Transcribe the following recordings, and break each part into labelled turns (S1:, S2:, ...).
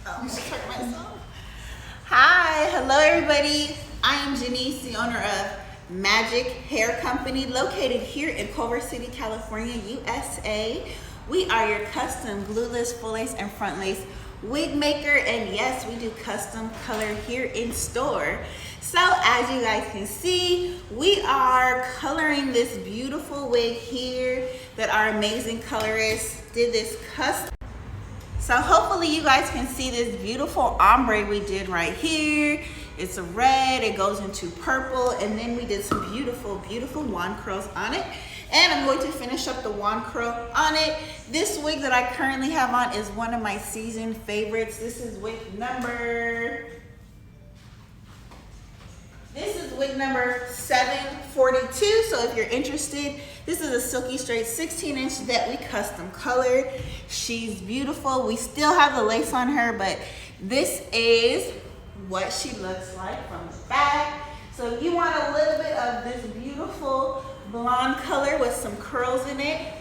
S1: Oh, I check myself. Hi, hello everybody. I am Janice, the owner of Magic Hair Company, located here in Culver City, California, USA. We are your custom glueless, full lace, and front lace wig maker, and yes, we do custom color here in store. So as you guys can see, we are coloring this beautiful wig here that our amazing colorist did this custom. So hopefully you guys can see this beautiful ombre we did right here. It's a red, it goes into purple, and then we did some beautiful, beautiful wand curls on it. And I'm going to finish up the wand curl on it. This wig that I currently have on is one of my season favorites. This is wig number 742. So if you're interested, this is a silky straight 16-inch that we custom colored. She's beautiful. We still have the lace on her, but this is what she looks like from the back. So if you want a little bit of this beautiful blonde color with some curls in it,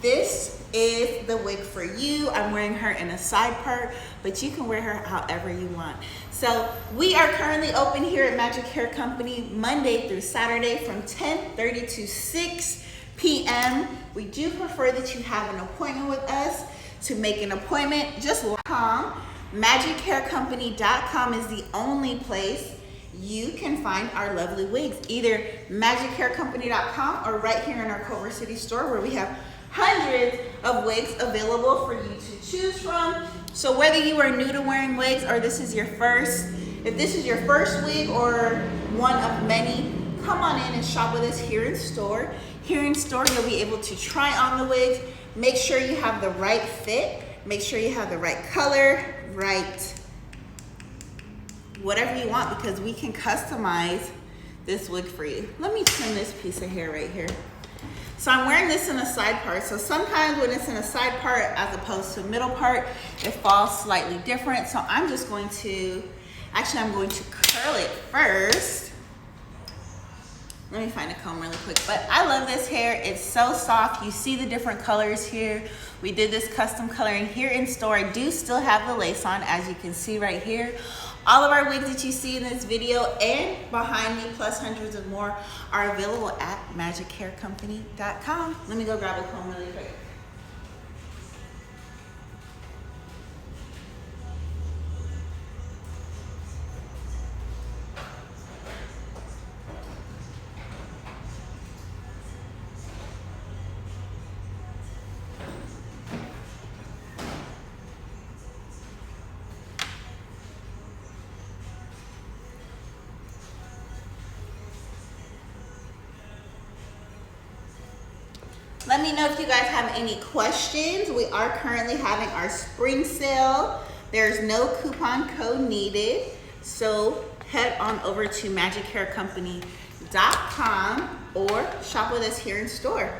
S1: this is the wig for you. I'm wearing her in a side part, but you can wear her however you want. So we are currently open here at Magic Hair Company Monday through Saturday from 10:30 to 6 p.m. We do prefer that you have an appointment with us. To make an appointment, just .com. MagicHairCompany.com is the only place you can find our lovely wigs. Either MagicHairCompany.com or right here in our Culver City store, where we have hundreds of wigs available for you to choose from. So whether you are new to wearing wigs or this is your first, if this is your first wig or one of many, come on in and shop with us here in store. Here in store, you'll be able to try on the wigs, make sure you have the right fit, make sure you have the right color, right whatever you want, because we can customize this wig for you. Let me trim this piece of hair right here. So I'm wearing this in a side part. So sometimes when it's in a side part as opposed to a middle part, it falls slightly different. So I'm just going to, actually I'm going to curl it first. Let me find a comb really quick. But I love this hair. It's so soft. You see the different colors here. We did this custom coloring here in store. I do still have the lace on, as you can see right here. All of our wigs that you see in this video and behind me, plus hundreds of more, are available at MagicHairCompany.com. Let me go grab a comb really quick. Let me know if you guys have any questions. We are currently having our spring sale. There's no coupon code needed. So head on over to MagicHairCompany.com or shop with us here in store.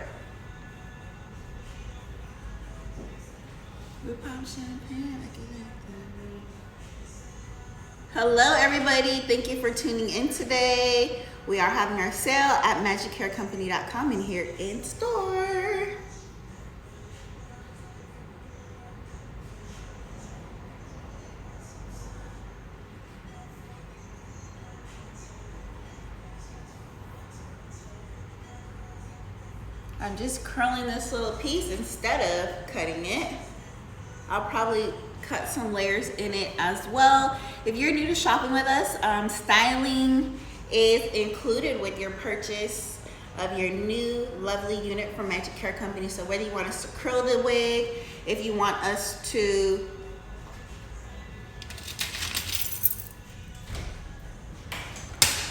S1: Hello everybody, thank you for tuning in today. We are having our sale at MagicHairCompany.com and here in store. I'm just curling this little piece instead of cutting it. I'll probably cut some layers in it as well. If you're new to shopping with us, styling is included with your purchase of your new lovely unit from Magic Hair Company. So whether you want us to curl the wig, if you want us to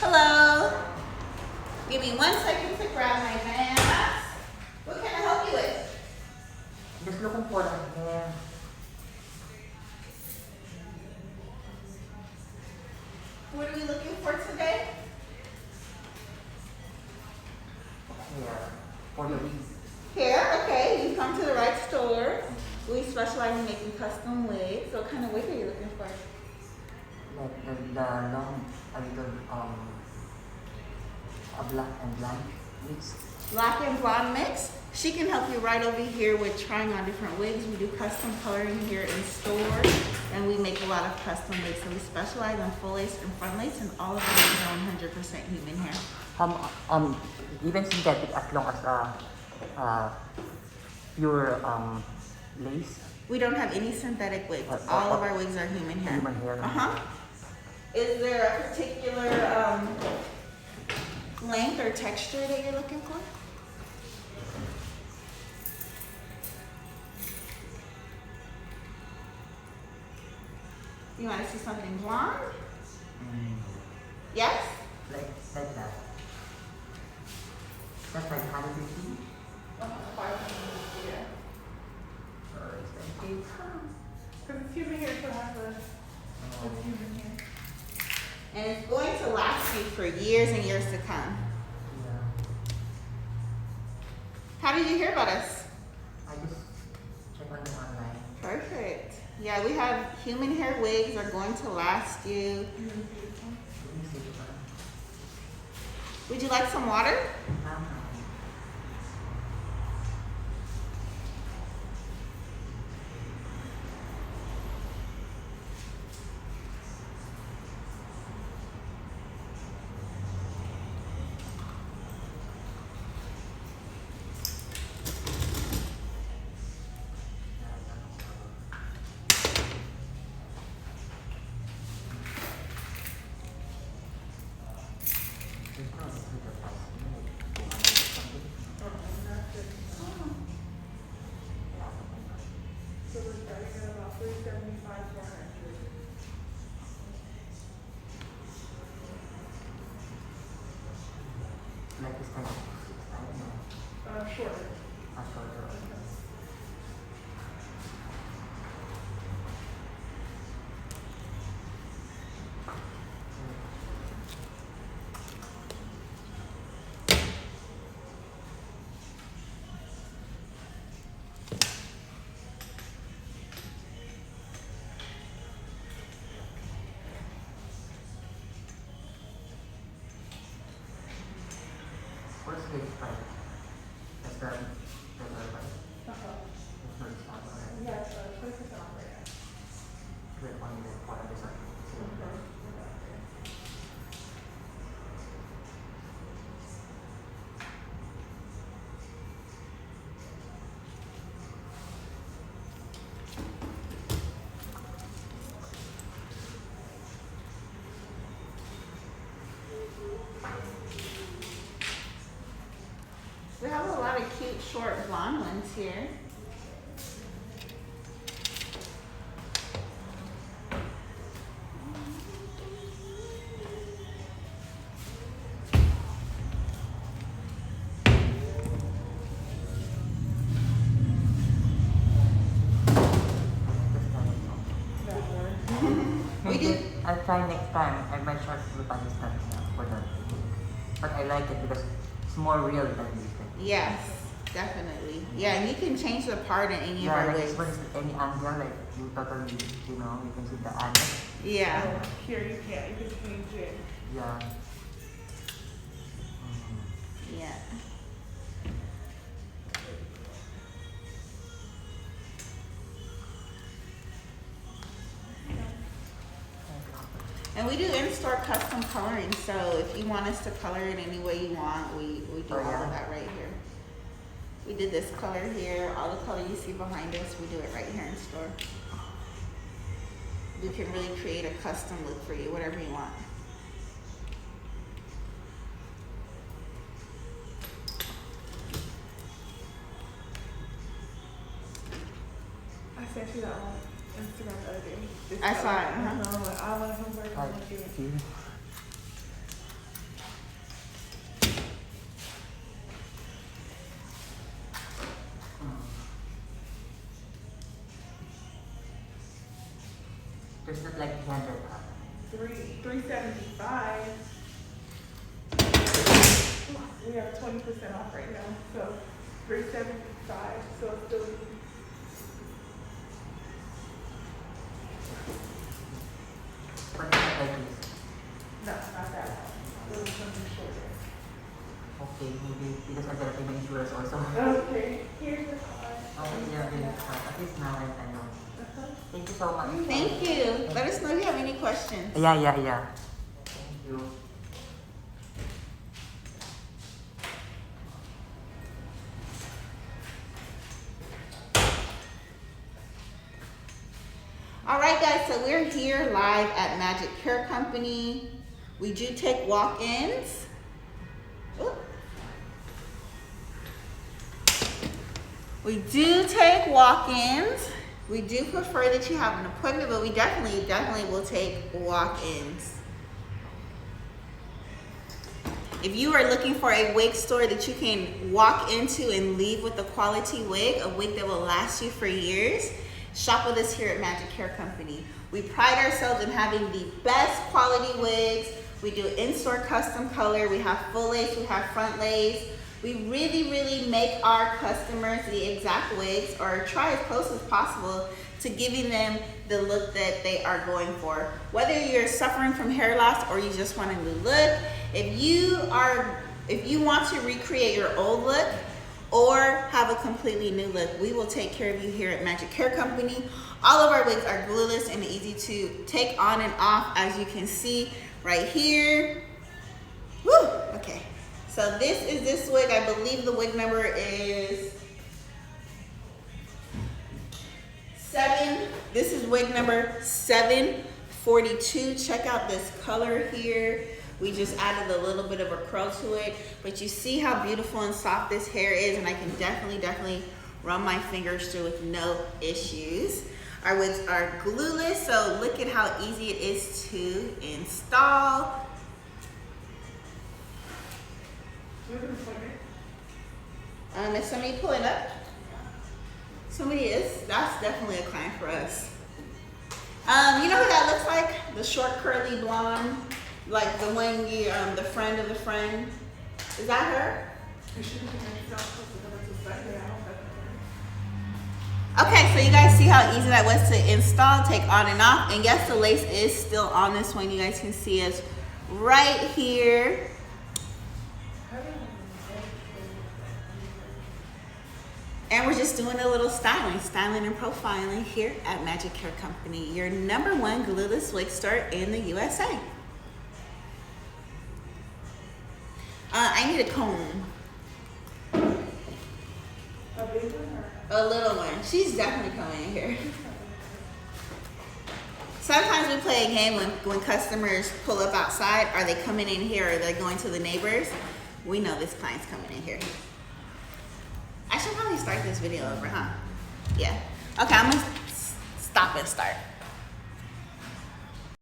S1: hello, give me 1 second to grab my mask. What can I help you with?
S2: Just looking for the hair.
S1: What are we looking for today?
S2: Hair. For the wigs.
S1: Hair, okay, you come to the right store. We specialize in making custom wigs. So what kind of wig are you looking for?
S2: Like the long, a little, a black and blonde mix.
S1: Black and blonde mix? She can help you right over here with trying on different wigs. We do custom coloring here in store, and we make a lot of custom wigs. So we specialize in full lace and front lace, and all of them are 100% human hair.
S2: Even synthetic as long as pure lace.
S1: We don't have any synthetic wigs. All of our wigs are human hair.
S2: Human hair.
S1: Is there a particular length or texture that you're looking for? You want to see something blonde? Yes?
S2: Like that. That's like 150.
S3: 500, yeah.
S2: Or expensive.
S3: Because it's human hair, so it has it's human hair.
S1: And it's going to last you for years and years to come.
S2: Yeah.
S1: How did you hear about us?
S2: I just check on it online.
S1: Perfect. Yeah, we have human hair wigs are going to last you.
S2: Let me see it.
S1: Would you like some water?
S3: So we're starting at about 375, 400.
S2: Like this kind of, I don't know.
S3: Shorter.
S2: Shorter. What's the price? That's the regular price. It's not discount, right?
S3: Yes, 20% off right now.
S2: Wait, one minute, 400.
S1: We have a lot of cute short blonde ones here. We do.
S2: I'll try next time. I might try to understand for that. But I like it because it's more real than this.
S1: Yes, definitely. Yeah, and you can change the part in any of our
S2: like
S1: wigs.
S2: this one is any angle, like you totally, you can see the angle.
S1: Yeah.
S3: So here you can't, you can change it.
S2: Yeah.
S1: Yeah. And we do in-store custom coloring, so if you want us to color it any way you want, we do all of that right here. We did this color here, all the color you see behind us, we do it right here in store. We can really create a custom look for you, whatever you want.
S3: I sent you that on Instagram the other day. This
S1: I saw it,
S3: color. I'm like, I want to wear
S2: Like,
S3: it.
S2: see? There's not like 300.
S3: 375. We have 20% off right now, so 375. So it's still.
S2: But it's not like this.
S3: No, not that one. It was something shorter.
S2: Okay, maybe because I gotta pay my insurance also.
S3: Okay, here's the card.
S2: Oh, yeah, really. At least now I know. Thank you so much.
S1: Thank you. Let us know if you have any questions.
S2: Yeah. Thank you.
S1: All right, guys, so we're here live at Magic Hair Company. We do take walk-ins. Ooh. We do take walk-ins. We do prefer that you have an appointment, but we definitely will take walk-ins. If you are looking for a wig store that you can walk into and leave with a quality wig, a wig that will last you for years, shop with us here at Magic Hair Company. We pride ourselves in having the best quality wigs. We do in-store custom color. We have full lace, we have front lace. We really make our customers the exact wigs, or try as close as possible to giving them the look that they are going for. Whether you're suffering from hair loss or you just want a new look, if you want to recreate your old look or have a completely new look, we will take care of you here at Magic Hair Company. All of our wigs are glueless and easy to take on and off, as you can see right here. Woo, okay. So this is this wig. I believe the wig number is 7. This is wig number 742. Check out this color here. We just added a little bit of a curl to it, but you see how beautiful and soft this hair is, and I can definitely run my fingers through with no issues. Our wigs are glueless, so look at how easy it is to install. Is somebody pulling up? Somebody is. That's definitely a client for us. You know who that looks like? The short curly blonde, like the one you, the friend of the friend. Is that her? Okay, so you guys see how easy that was to install, take on and off. And yes, the lace is still on this one. You guys can see us right here. And we're just doing a little styling and profiling here at Magic Hair Company, your #1 glueless wig store in the USA. I need a comb.
S3: A big one or?
S1: A little one. She's definitely coming in here. Sometimes we play a game when customers pull up outside. Are they coming in here or are they going to the neighbors? We know this client's coming in here. I should probably start this video over, huh? Yeah. Okay, I'm gonna stop and start.